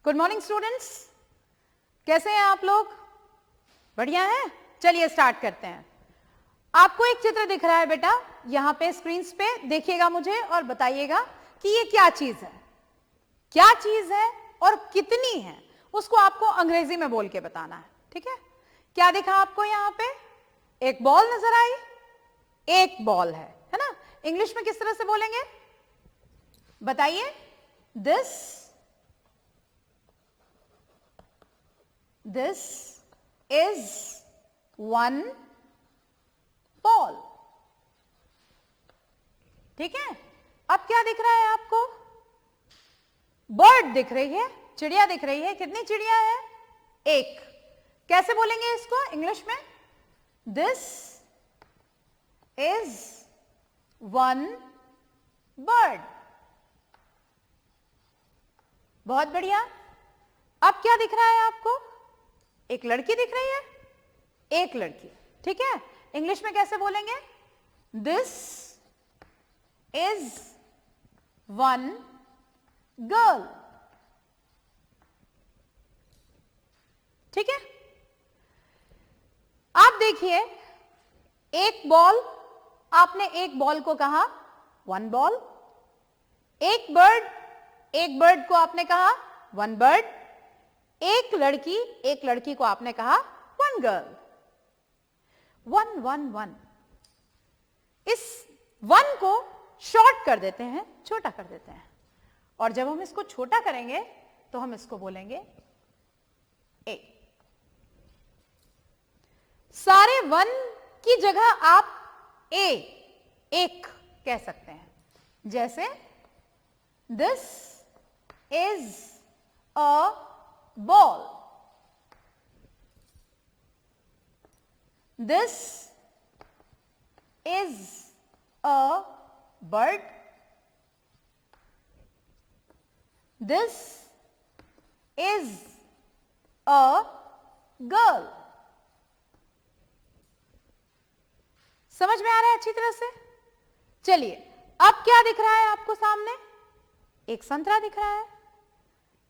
Good morning students, कैसे हैं आप लोग? बढ़िया हैं? चलिए स्टार्ट करते हैं। आपको एक चित्र दिख रहा है बेटा, यहां पे स्क्रीन पे देखिएगा मुझे और बताइएगा कि ये क्या चीज है, क्या चीज है और कितनी है, उसको आपको अंग्रेजी में बोल के बताना है। ठीक है? क्या दिखा आपको यहां पे? एक बॉल नजर आई, एक बॉल है ना? इंग्लिश में किस तरह से बोलेंगे बताइए? This is one ball. ठीक है? अब क्या दिख रहा है आपको? बर्ड दिख रही है, चिड़िया दिख रही है। कितनी चिड़िया है? एक। कैसे बोलेंगे इसको इंग्लिश में? This is one bird. बहुत बढ़िया। अब क्या दिख रहा है आपको? एक लड़की दिख रही है, एक लड़की। ठीक है? इंग्लिश में कैसे बोलेंगे? This is one girl. ठीक है? आप देखिए, एक बॉल, आपने एक बॉल को कहा वन बॉल। एक बर्ड को आपने कहा वन बर्ड। एक लड़की को आपने कहा one girl. One one one. इस वन को शॉर्ट कर देते हैं, छोटा कर देते हैं, और जब हम इसको छोटा करेंगे तो हम इसको बोलेंगे ए। सारे वन की जगह आप एक कह सकते हैं। जैसे this is a ball. This is a bird. This is a girl. समझ में आ रहा है अच्छी तरह से? चलिए, अब क्या दिख रहा है आपको सामने? एक संतरा दिख रहा है।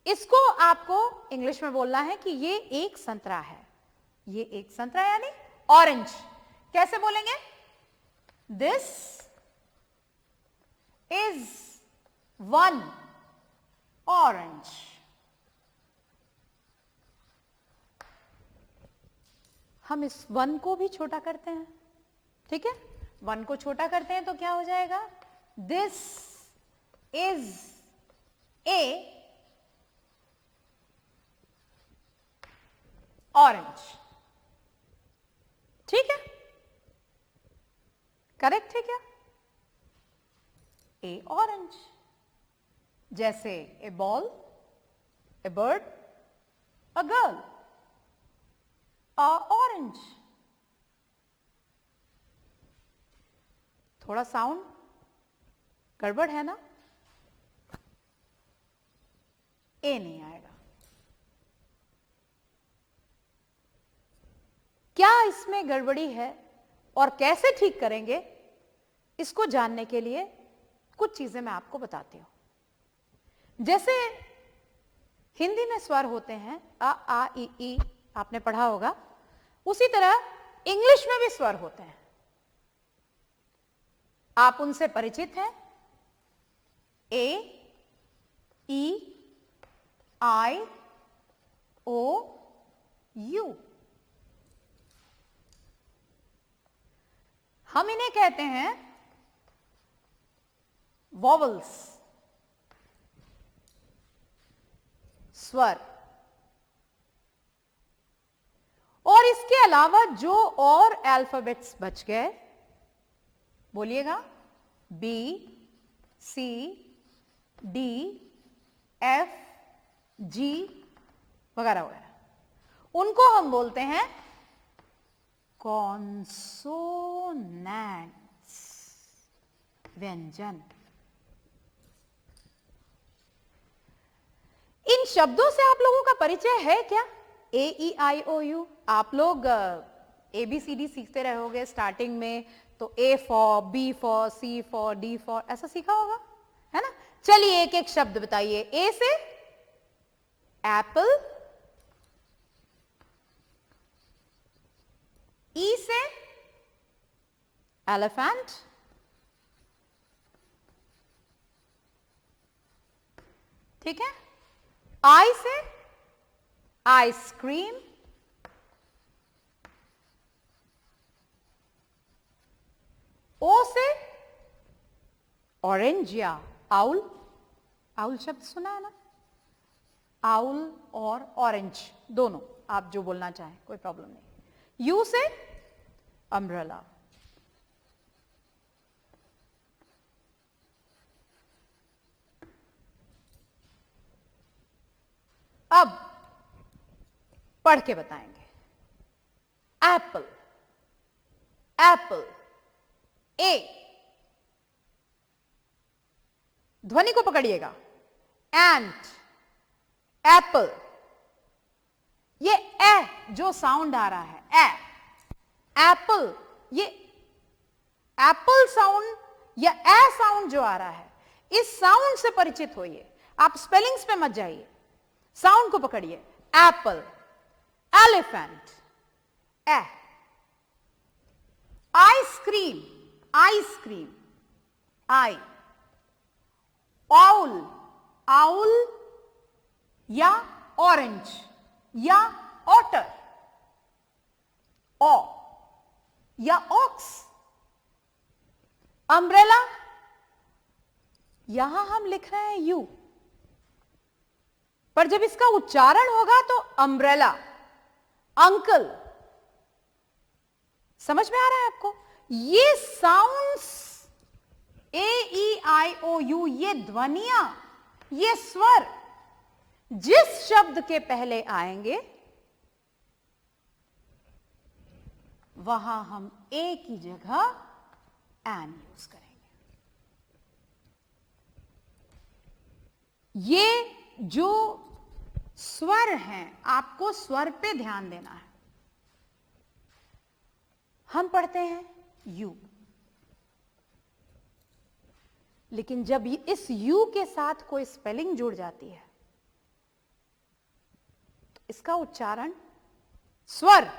इसको आपको इंग्लिश में बोलना है कि ये एक संतरा है। ये एक संतरा यानी ऑरेंज। कैसे बोलेंगे? This is one orange. हम इस वन को भी छोटा करते हैं। ठीक है? वन को छोटा करते हैं तो क्या हो जाएगा? This is a orange. ठीक है? करेक्ट है क्या? A orange. जैसे a ball, a bird, a girl, a orange. थोड़ा साउंड गड़बड़ है ना? ए नहीं आएगा। क्या इसमें गड़बड़ी है और कैसे ठीक करेंगे, इसको जानने के लिए कुछ चीजें मैं आपको बताती हूं। जैसे हिंदी में स्वर होते हैं अ आ इ ई, आपने पढ़ा होगा, उसी तरह इंग्लिश में भी स्वर होते हैं। आप उनसे परिचित हैं? ए, ई, आई, ओ, यू। हम इन्हें कहते हैं वॉवल्स, स्वर। और इसके अलावा जो और अल्फाबेट्स बच गए, बोलिएगा, बी, सी, डी, एफ, जी वगैरह वगैरह, उनको हम बोलते हैं कॉन्सोनेंट्स, व्यंजन। इन शब्दों से आप लोगों का परिचय है क्या? ए, ई, आई, ओ, यू। आप लोग ABCD सीखते रहोगे स्टार्टिंग में, तो A for, B for, C for, D for, ऐसा सीखा होगा, है ना? चलिए एक एक शब्द बताइए। ए से एप्पल, ई से एलिफेंट, ठीक है, आई से आइसक्रीम, ओ से ऑरेंज या आउल, आउल शब्द सुना है ना, आउल और ऑरेंज दोनों आप जो बोलना चाहें कोई प्रॉब्लम नहीं। यू से अम्ब्रेला, अब पढ़ के बताएंगे। एप्पल, एप्पल, ए, ध्वनि को पकड़िएगा, एंट, एप्पल, ये ए जो साउंड आ रहा है एप्पल, ये एप्पल साउंड या ए साउंड जो आ रहा है, इस साउंड से परिचित होइए, आप स्पेलिंग्स पे मत जाइए, साउंड को पकड़िए। एप्पल, एलिफेंट, ए, आइसक्रीम, आइसक्रीम, आई, आउल, आउल या ऑरेंज या ऑटर, ओ या ऑक्स, अम्ब्रेला, यहां हम लिख रहे हैं यू, पर जब इसका उच्चारण होगा तो अम्ब्रेला, अंकल, समझ में आ रहा है आपको? ये sounds A E I O you, ये ध्वनियां, ये स्वर जिस शब्द के पहले आएंगे वहां हम ए की जगह एन यूज करेंगे। ये जो स्वर हैं, आपको स्वर पे ध्यान देना है। हम पढ़ते हैं यू, लेकिन जब इस यू के साथ कोई स्पेलिंग जुड़ जाती है तो इसका उच्चारण स्वर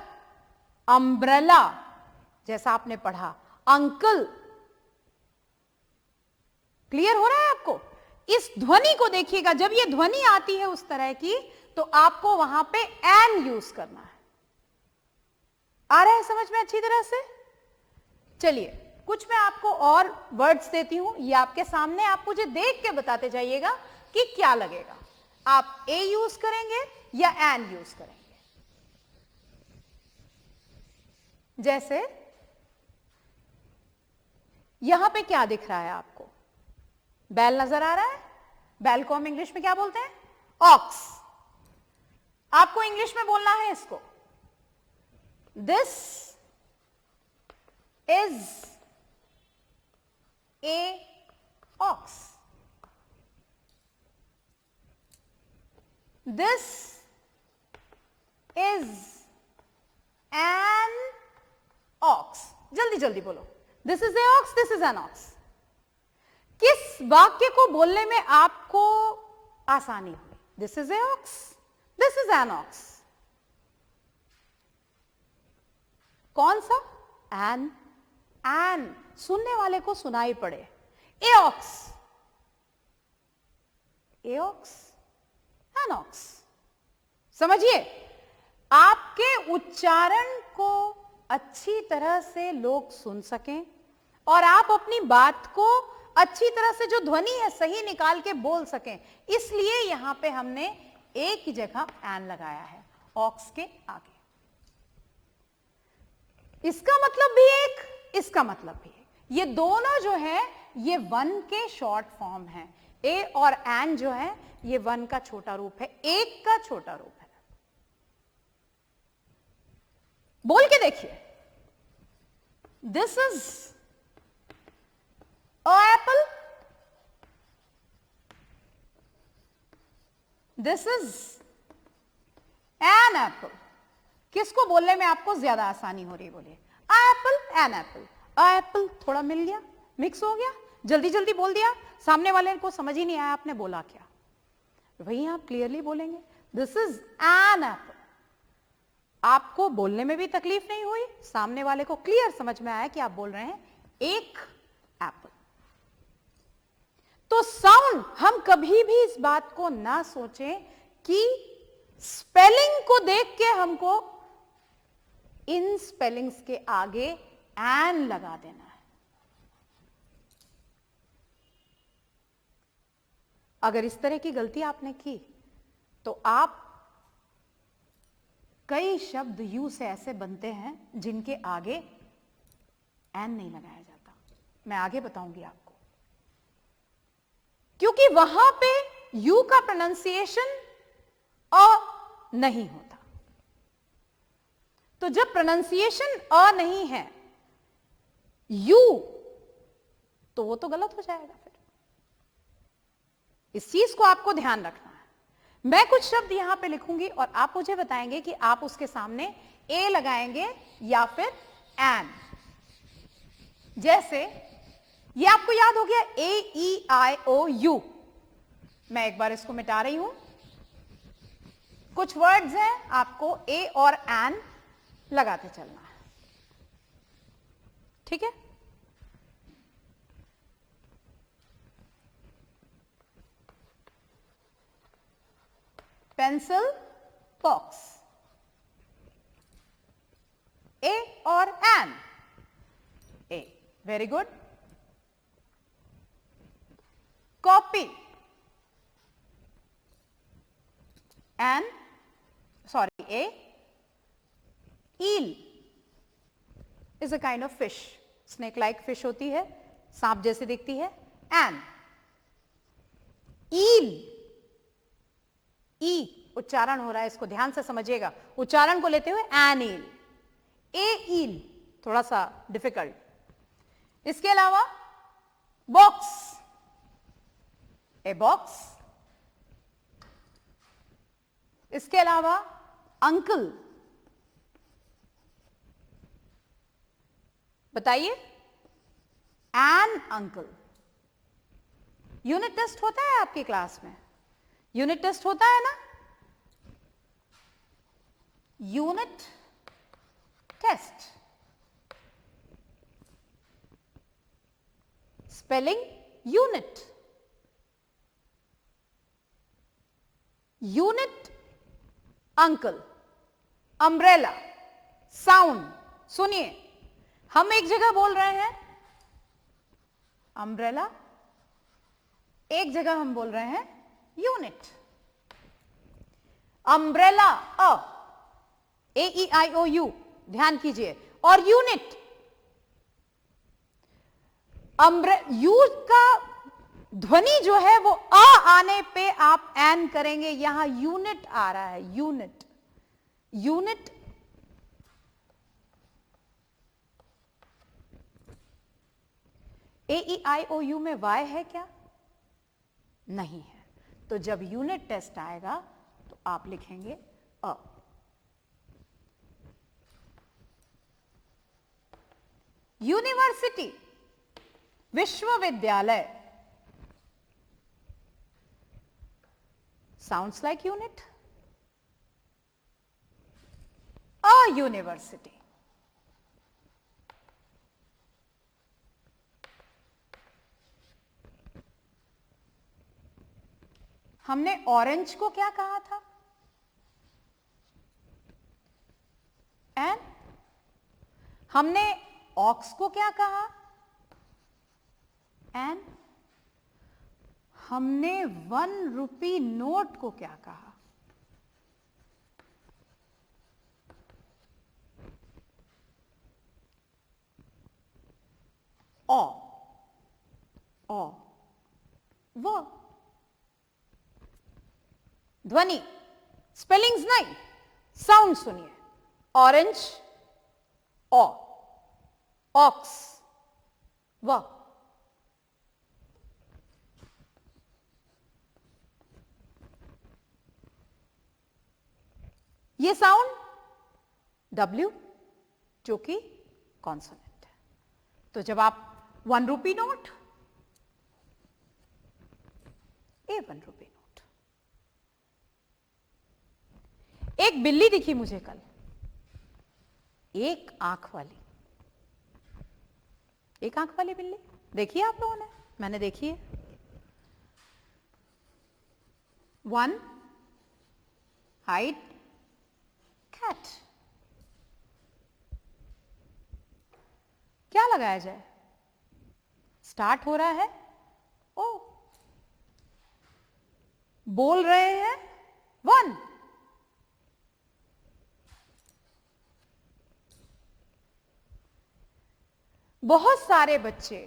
अम्ब्रेला जैसा आपने पढ़ा, अंकल, क्लियर हो रहा है आपको? इस ध्वनि को देखिएगा, जब ये ध्वनि आती है उस तरह की तो आपको वहां पे एन यूज करना है। आ रहा है समझ में अच्छी तरह से? चलिए कुछ मैं आपको और वर्ड्स देती हूं, ये आपके सामने, आप मुझे देख के बताते जाइएगा कि क्या लगेगा। आप ए यूज करेंगे या एन यूज करेंगे? जैसे यहां पे क्या दिख रहा है आपको? बैल नजर आ रहा है? बैल को हम इंग्लिश में क्या बोलते हैं? ऑक्स। आपको इंग्लिश में बोलना है इसको, this is a ox, this is an ox. जल्दी जल्दी बोलो, this is a ox, this is an ox. किस वाक्य को बोलने में आपको आसानी हुई? This is a ox, this is an ox. कौन सा? एन, एन सुनने वाले को सुनाई पड़े। A ox, a ox, an ox. समझिए, आपके उच्चारण को अच्छी तरह से लोग सुन सकें और आप अपनी बात को अच्छी तरह से जो ध्वनि है सही निकाल के बोल सकें, इसलिए यहां पे हमने ए की जगह एन लगाया है ऑक्स के आगे। इसका मतलब भी एक, इसका मतलब भी एक, ये दोनों जो है ये वन के शॉर्ट फॉर्म है। ए और एन जो है ये वन का छोटा रूप है, एक का छोटा रूप है। बोल के देखिए, this is a Apple, this is an apple. किसको बोलने में आपको ज्यादा आसानी हो रही है? बोलिए। Apple, an apple. एप्पल थोड़ा मिल गया, मिक्स हो गया, जल्दी जल्दी बोल दिया, सामने वाले को समझ ही नहीं आया आपने बोला क्या। वही आप क्लियरली बोलेंगे, दिस इज एन एप्पल। आपको बोलने में भी तकलीफ नहीं हुई, सामने वाले को क्लियर समझ में आया कि आप बोल रहे हैं एक एप्पल। तो साउंड, हम कभी भी इस बात को ना सोचें कि स्पेलिंग को देख के हमको इन स्पेलिंग्स के आगे एन लगा देना है। अगर इस तरह की गलती आपने की तो आप कई शब्द यू से ऐसे बनते हैं जिनके आगे एन नहीं लगाया जाता। मैं आगे बताऊंगी आपको, क्योंकि वहां पे यू का प्रोनाउंसिएशन अ नहीं होता। तो जब प्रोनाउंसिएशन अ नहीं है यू, तो वो तो गलत हो जाएगा। फिर इस चीज को आपको ध्यान रखना है। मैं कुछ शब्द यहां पे लिखूंगी और आप मुझे बताएंगे कि आप उसके सामने ए लगाएंगे या फिर एन। जैसे ये आपको याद हो गया AEIOU। मैं एक बार इसको मिटा रही हूं। कुछ वर्ड्स हैं, आपको ए और एन लगाते चलना है, ठीक है। पेंसिल बॉक्स, ए और an, a, very good. Copy, an, sorry a. Eel is a kind of fish, snake like fish होती है, सांप जैसे दिखती है। एन, ईल, ई उच्चारण हो रहा है, इसको ध्यान से समझिएगा, उच्चारण को लेते हुए एन ईल। ए ईल थोड़ा सा डिफिकल्ट। इसके अलावा बॉक्स, ए बॉक्स। इसके अलावा अंकल, बताइए एन अंकल। यूनिट टेस्ट होता है आपकी क्लास में, यूनिट टेस्ट होता है ना, unit test. Spelling unit, unit uncle, umbrella. Sound सुनिए, हम एक जगह बोल रहे हैं अम्ब्रेला, एक जगह हम बोल रहे हैं यूनिट। अम्ब्रेला अ, AEIOU, ध्यान कीजिए। और यूनिट, यू का ध्वनि जो है वो अ आने पे आप एन करेंगे। यहां यूनिट आ रहा है, यूनिट, यूनिट। AEIOU में वाई है क्या? नहीं है। तो जब यूनिट टेस्ट आएगा तो आप लिखेंगे अ। यूनिवर्सिटी, विश्वविद्यालय, sounds like unit. A university. हमने ऑरेंज को क्या कहा था? एन। हमने ऑक्स को क्या कहा? एन। हमने 1 रुपी नोट को क्या कहा? ओ, ओ, वो। ध्वनि, स्पेलिंग्स नहीं, साउंड सुनिए। ऑरेंज ओ, ऑक्स व। ये साउंड W जो कि कॉन्सोनेंट है। तो जब आप 1 रुपी नोट, ए 1 रुपी नोट, एक बिल्ली दिखी मुझे कल, एक आंख वाली, एक आंख वाली बिल्ली देखी है आप लोगों ने? मैंने देखी है। One eyed cat। क्या लगाया जाए? स्टार्ट हो रहा है, ओ बोल रहे हैं वन। बहुत सारे बच्चे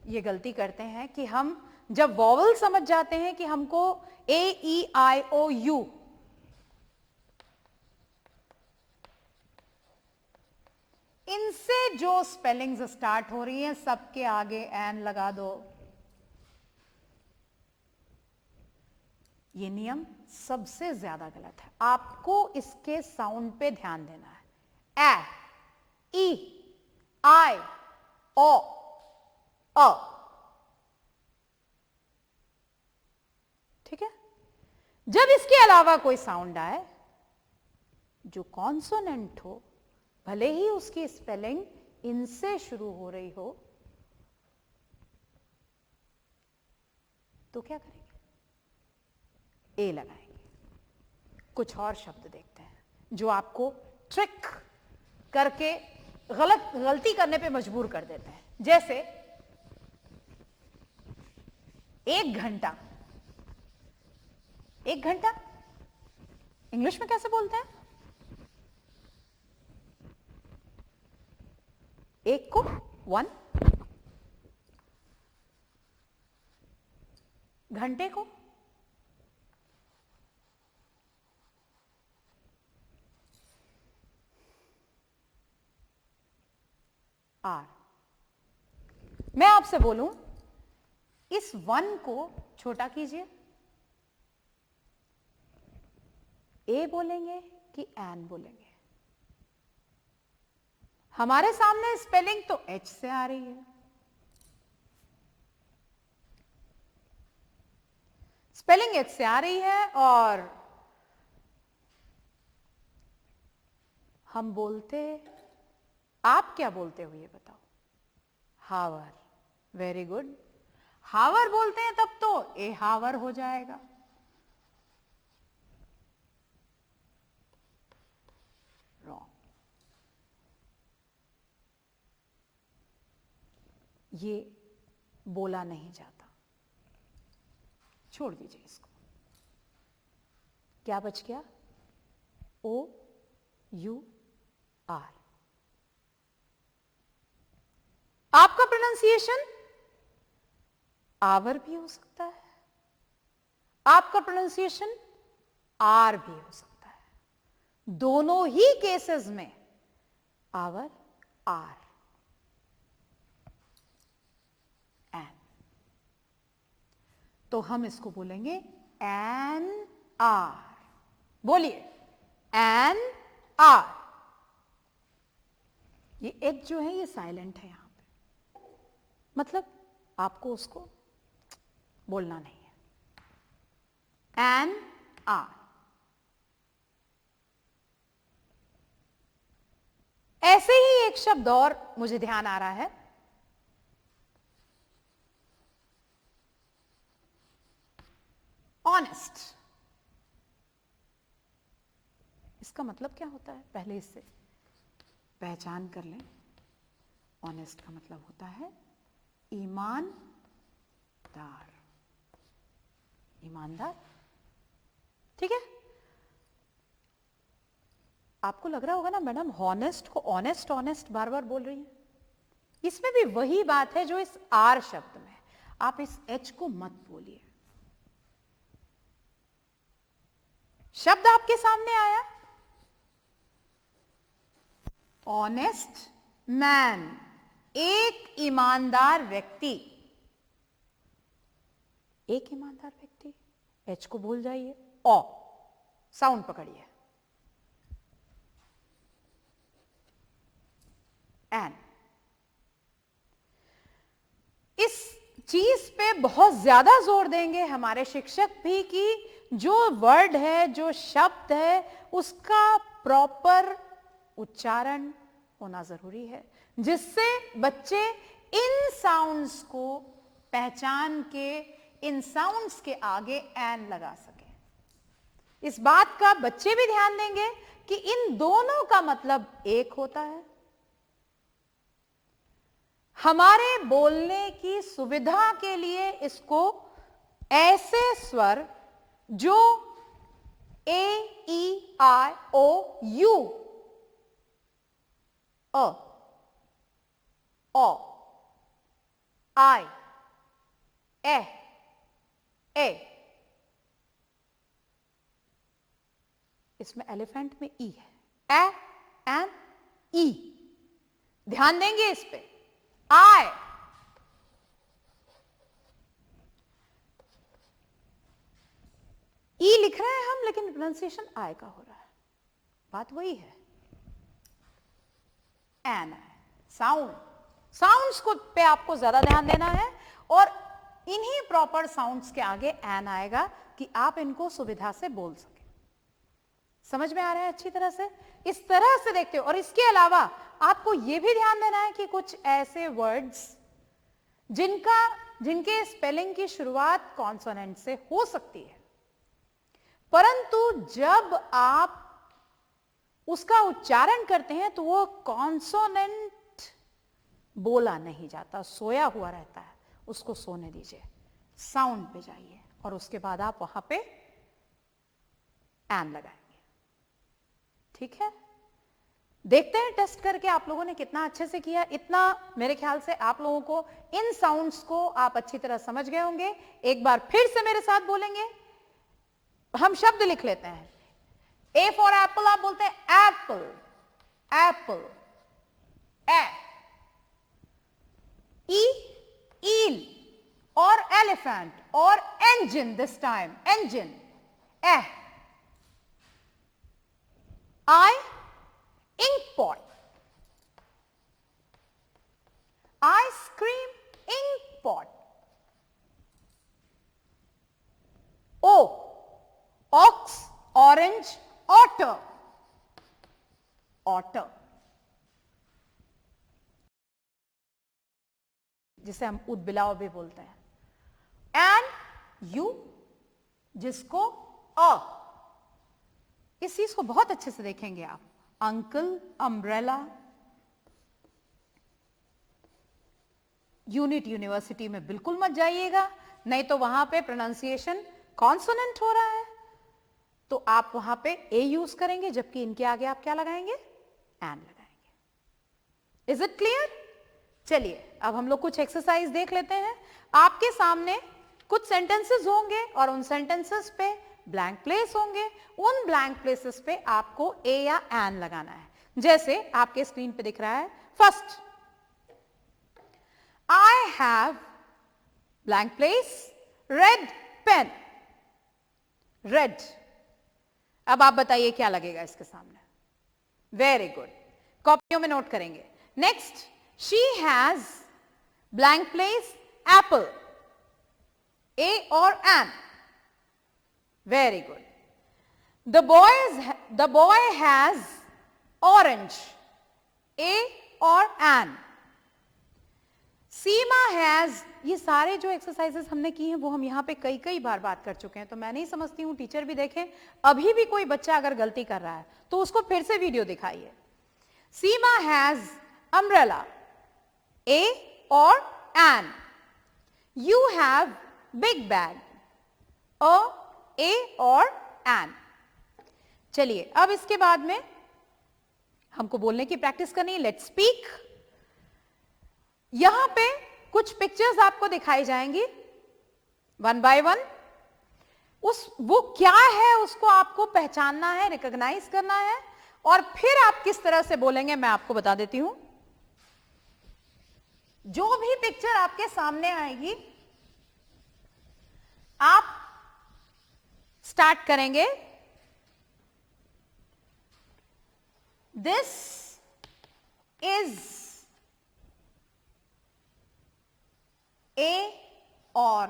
ये गलती करते हैं कि हम जब वॉवल समझ जाते हैं कि हमको ए ई आई ओ यू, इनसे जो स्पेलिंग्स स्टार्ट हो रही हैं सबके आगे एन लगा दो। ये नियम सबसे ज्यादा गलत है। आपको इसके साउंड पे ध्यान देना है। ए, ई, आई, ओ, अ। ठीक है? जब इसके अलावा कोई साउंड आए जो कॉन्सोनेंट हो, भले ही उसकी स्पेलिंग इनसे शुरू हो रही हो, तो क्या करेंगे? ए लगाएंगे। कुछ और शब्द देखते हैं जो आपको ट्रिक करके गलती करने पे मजबूर कर देते हैं। जैसे एक घंटा। एक घंटा इंग्लिश में कैसे बोलते हैं? एक को वन, घंटे को आर। मैं आपसे बोलूं इस वन को छोटा कीजिए, ए बोलेंगे कि एन बोलेंगे? हमारे सामने स्पेलिंग तो एच से आ रही है। स्पेलिंग एच से आ रही है और हम बोलते, आप क्या बोलते हो ये बताओ? हावर। Very good. हावर बोलते हैं तब तो ए हावर हो जाएगा। रॉन्ग। ये बोला नहीं जाता, छोड़ दीजिए इसको। क्या बच गया? ओ यू आर। आपका प्रोनाउंसिएशन आवर भी हो सकता है, आपका प्रोनाउंसिएशन आर भी हो सकता है। दोनों ही केसेस में आवर, आर, एन। तो हम इसको बोलेंगे एन आर। बोलिए एन आर। ये एच जो है ये साइलेंट है यहां पे, मतलब आपको उसको बोलना नहीं है। N R. ऐसे ही एक शब्द और मुझे ध्यान आ रहा है, ऑनेस्ट। इसका मतलब क्या होता है? पहले इससे पहचान कर लें। ऑनेस्ट का मतलब होता है ईमानदार। ईमानदार, ठीक है? आपको लग रहा होगा ना मैडम हॉनेस्ट को ऑनेस्ट ऑनेस्ट बार बार बोल रही है। इसमें भी वही बात है जो इस आर शब्द में। आप इस एच को मत बोलिए। शब्द आपके सामने आया, ऑनेस्ट मैन, एक ईमानदार व्यक्ति। एक ईमानदार व्यक्ति, एच को भूल जाइए, ओ साउंड पकड़िए, एन। इस चीज पे बहुत ज्यादा जोर देंगे हमारे शिक्षक भी कि जो वर्ड है, जो शब्द है, उसका प्रॉपर उच्चारण होना जरूरी है, जिससे बच्चे इन साउंड्स को पहचान के इन साउंड्स के आगे एन लगा सके। इस बात का बच्चे भी ध्यान देंगे कि इन दोनों का मतलब एक होता है। हमारे बोलने की सुविधा के लिए इसको ऐसे स्वर जो ए ई आई ओ यू, अ, ओ, आई, ए, इसमें एलिफेंट में ई है, ए एंड ई, ध्यान देंगे इस पे। आई, ई लिख रहे हैं हम, लेकिन प्रोनाउंसिएशन आई का हो रहा है, बात वही है। एन है साउंड, साउंड्स को पे आपको ज्यादा ध्यान देना है और इन्हीं प्रॉपर साउंड्स के आगे एन आएगा कि आप इनको सुविधा से बोल सके। समझ में आ रहा है अच्छी तरह से? इस तरह से देखते हो। और इसके अलावा आपको यह भी ध्यान देना है कि कुछ ऐसे वर्ड्स जिनके स्पेलिंग की शुरुआत कॉन्सोनेंट से हो सकती है, परंतु जब आप उसका उच्चारण करते हैं तो वो कॉन्सोनेंट बोला नहीं जाता, सोया हुआ रहता है, उसको सोने दीजिए, साउंड पे जाइए और उसके बाद आप वहां पे एन लगाएंगे। ठीक है, देखते हैं टेस्ट करके आप लोगों ने कितना अच्छे से किया। इतना मेरे ख्याल से आप लोगों को इन साउंड्स को आप अच्छी तरह समझ गए होंगे। एक बार फिर से मेरे साथ बोलेंगे, हम शब्द लिख लेते हैं। ए फॉर एप्पल आप बोलते हैं एप्पल, एप्पल, ए, ई, ईल और एलिफेंट और engine this time, engine, I, ink pot, ice cream, ink pot, O, ox, orange, otter, otter, जिसे हम उदबिलाव भी बोलते हैं, एंड यू, जिसको अ, इस चीज को बहुत अच्छे से देखेंगे आप, अंकल, अम्ब्रेला। यूनिट यूनिवर्सिटी में बिल्कुल मत जाइएगा, नहीं तो वहां पे प्रोनाउंसिएशन कॉन्सोनेंट हो रहा है तो आप वहां पे ए यूज करेंगे, जबकि इनके आगे आप क्या लगाएंगे? एन लगाएंगे। Is it clear? चलिए अब हम लोग कुछ एक्सरसाइज देख लेते हैं। आपके सामने कुछ सेंटेंसेस होंगे और उन सेंटेंसेस पे ब्लैंक प्लेस होंगे। उन ब्लैंक प्लेसेस पे आपको ए या एन लगाना है। जैसे आपके स्क्रीन पे दिख रहा है, first, I have blank place red pen, red. अब आप बताइए क्या लगेगा इसके सामने? वेरी गुड, कॉपियों में नोट करेंगे। Next, she has blank place apple, a or an, very good. The boy has orange, a or an. Seema has, ये सारे जो एक्सरसाइजेस हमने की हैं वो हम यहाँ पे कई बार बात कर चुके हैं, तो मैं नहीं समझती हूँ टीचर भी देखें। अभी भी कोई बच्चा अगर गलती कर रहा है तो उसको फिर से वीडियो दिखाइए। Seema has umbrella, A or an. You have big bag, A or an. चलिए अब इसके बाद में हमको बोलने की प्रैक्टिस करनी है। Let's speak. यहां पे कुछ पिक्चर्स आपको दिखाई जाएंगी वन बाय वन। वो क्या है उसको आपको पहचानना है, रिकॉग्नाइज करना है, और फिर आप किस तरह से बोलेंगे मैं आपको बता देती हूं। जो भी पिक्चर आपके सामने आएगी आप स्टार्ट करेंगे, दिस इज ए और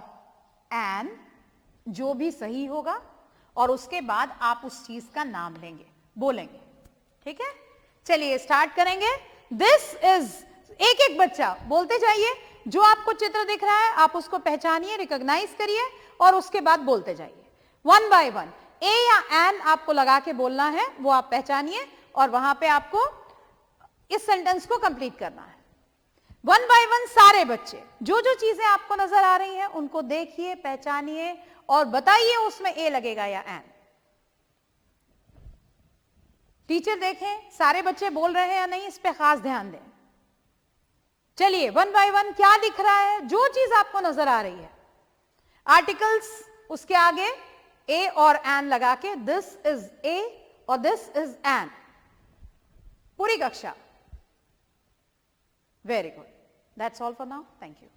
एन, जो भी सही होगा और उसके बाद आप उस चीज का नाम लेंगे, बोलेंगे। ठीक है, चलिए स्टार्ट करेंगे। दिस इज, एक एक बच्चा बोलते जाइए, जो आपको चित्र दिख रहा है आप उसको पहचानिए, रिकॉग्नाइज करिए और उसके बाद बोलते जाइए वन बाय वन। ए या एन आपको लगा के बोलना है, वो आप पहचानिए और वहां पे आपको इस सेंटेंस को कंप्लीट करना है। वन बाय वन सारे बच्चे जो जो चीजें आपको नजर आ रही हैं उनको देखिए, पहचानिए और बताइए उसमें ए लगेगा या एन। टीचर देखें सारे बच्चे बोल रहे हैं या नहीं, इस पे खास ध्यान दें। चलिए वन बाय वन क्या दिख रहा है, जो चीज आपको नजर आ रही है, आर्टिकल्स उसके आगे ए और एन लगा के, दिस इज ए और दिस इज एन, पूरी कक्षा। Very good, that's all for now, thank you.